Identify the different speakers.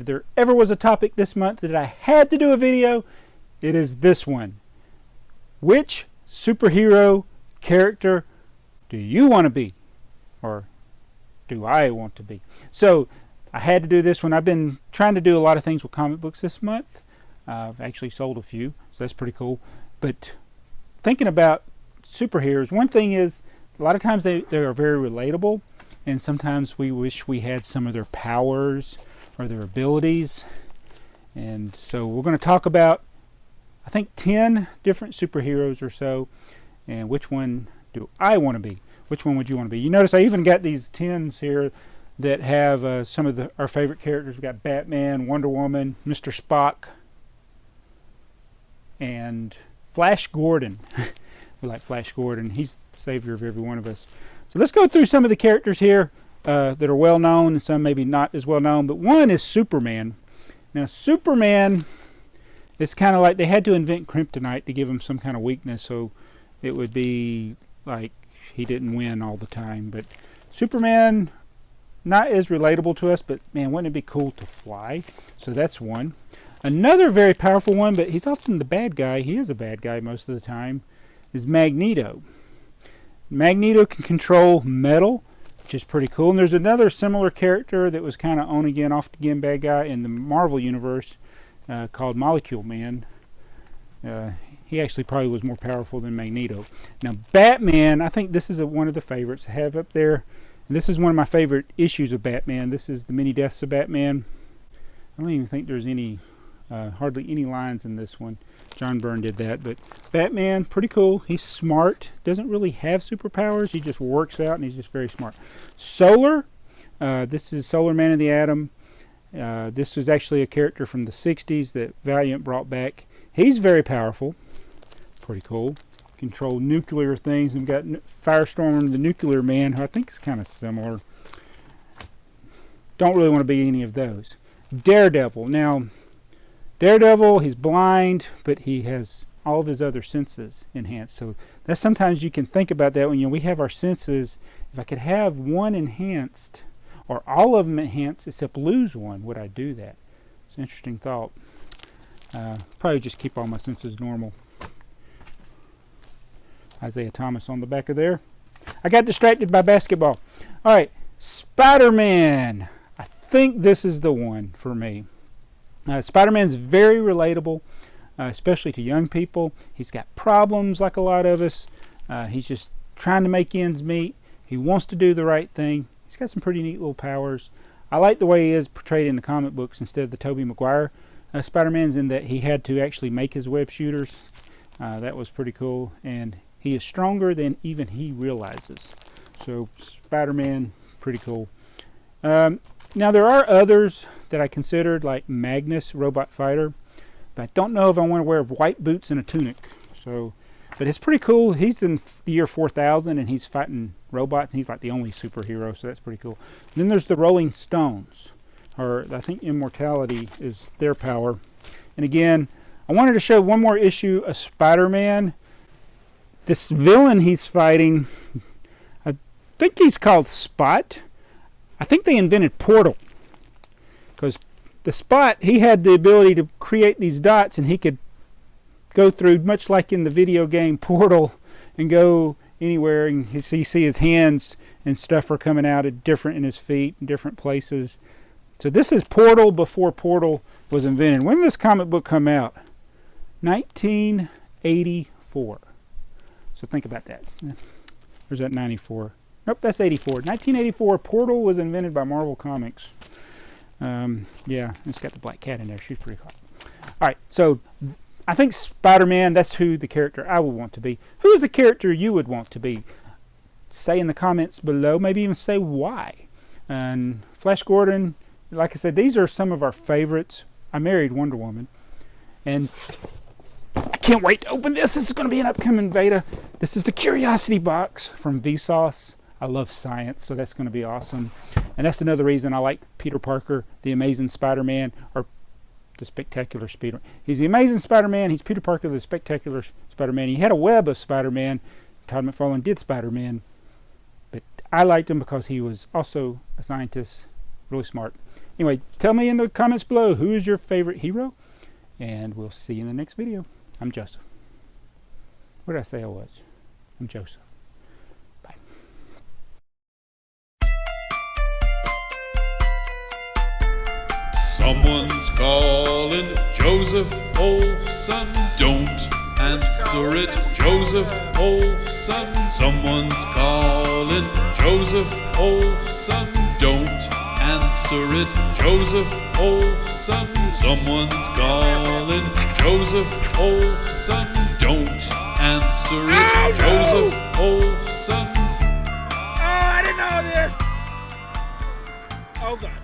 Speaker 1: If there ever was a topic this month that I had to do a video, it is this one. Which superhero character do you want to be? Or do I want to be? So I had to do this one. I've been trying to do a lot of things with comic books this month. I've actually sold a few, so that's pretty cool. But thinking about superheroes, one thing is a lot of times they are very relatable, and sometimes we wish we had some of their powers or their abilities. And so we're going to talk about, I think, 10 different superheroes or so, and which one do I want to be? Which one would you want to be? You notice I even got these tins here that have some of our favorite characters. We've got Batman, Wonder Woman, Mr. Spock, and Flash Gordon. We like Flash Gordon. He's the savior of every one of us. So let's go through some of the characters here that are well known, and some maybe not as well known. But one is Superman. Now Superman is kind of like they had to invent kryptonite to give him some kind of weakness, so it would be like he didn't win all the time. But Superman, not as relatable to us, but man, wouldn't it be cool to fly? So that's one. Another very powerful one, but he's often the bad guy. He is a bad guy most of the time, is Magneto. Magneto can control metal, which is pretty cool. And there's another similar character that was kind of on again, off again bad guy in the Marvel universe called Molecule Man. He actually probably was more powerful than Magneto. Now Batman, I think this is one of the favorites I have up there. And this is one of my favorite issues of Batman. This is the Many Deaths of Batman. I don't even think there's any hardly any lines in this one. John Byrne did that. But Batman, pretty cool. He's smart. Doesn't really have superpowers. He just works out, and he's just very smart. Solar. This is Solar Man of the Atom. This was actually a character from the 60s that Valiant brought back. He's very powerful. Pretty cool. Control nuclear things. And we've got Firestorm, the Nuclear Man, who I think is kind of similar. Don't really want to be any of those. Daredevil. Now, Daredevil, he's blind, but he has all of his other senses enhanced. So that's sometimes you can think about that when we have our senses. If I could have one enhanced, or all of them enhanced except lose one, would I do that? It's an interesting thought. Probably just keep all my senses normal. Isaiah Thomas on the back of there. I got distracted by basketball. All right, Spider-Man. I think this is the one for me. Spider-Man's very relatable, especially to young people. He's got problems like a lot of us. He's just trying to make ends meet. He wants to do the right thing. He's got some pretty neat little powers. I like the way he is portrayed in the comic books instead of the Tobey Maguire Spider-Man's, in that he had to actually make his web shooters. That was pretty cool, and he is stronger than even he realizes. So Spider-Man, pretty cool. Now there are others that I considered, like Magnus, Robot Fighter, but I don't know if I want to wear white boots and a tunic. So, but it's pretty cool. He's in the year 4000 and he's fighting robots, and he's like the only superhero, so that's pretty cool. And then there's the Rolling Stones, or I think immortality is their power. And again, I wanted to show one more issue of Spider-Man. This villain he's fighting, I think he's called Spot. I think they invented Portal, because the Spot, he had the ability to create these dots, and he could go through, much like in the video game Portal, and go anywhere. And you see his hands and stuff are coming out at different, in his feet in different places. So this is Portal before Portal was invented. When did this comic book come out? 1984. So think about that. Where's that 94? Nope, that's 84. 1984, Portal was invented by Marvel Comics. Yeah, it's got the black cat in there. She's pretty hot. All right, so I think Spider-Man, that's who the character I would want to be. Who is the character you would want to be? Say in the comments below. Maybe even say why. And Flash Gordon, like I said, these are some of our favorites. I married Wonder Woman. And I can't wait to open this. This is going to be an upcoming beta. This is the Curiosity Box from Vsauce. I love science, so that's going to be awesome. And that's another reason I like Peter Parker, the Amazing Spider-Man, or the Spectacular Spider-Man. He's the Amazing Spider-Man. He's Peter Parker, the Spectacular Spider-Man. He had a web of Spider-Man. Todd McFarlane did Spider-Man. But I liked him because he was also a scientist, really smart. Anyway, tell me in the comments below, who is your favorite hero? And we'll see you in the next video. I'm Joseph. What did I say I was? I'm Joseph. Bye.
Speaker 2: Someone's calling Joseph Olson. Don't answer it, Joseph Olson. Someone's calling Joseph Olson. Don't answer it, Joseph Olson. Someone's calling Joseph Olson. Don't answer it, Joseph Olson.
Speaker 1: Oh, I didn't know this. Oh, God.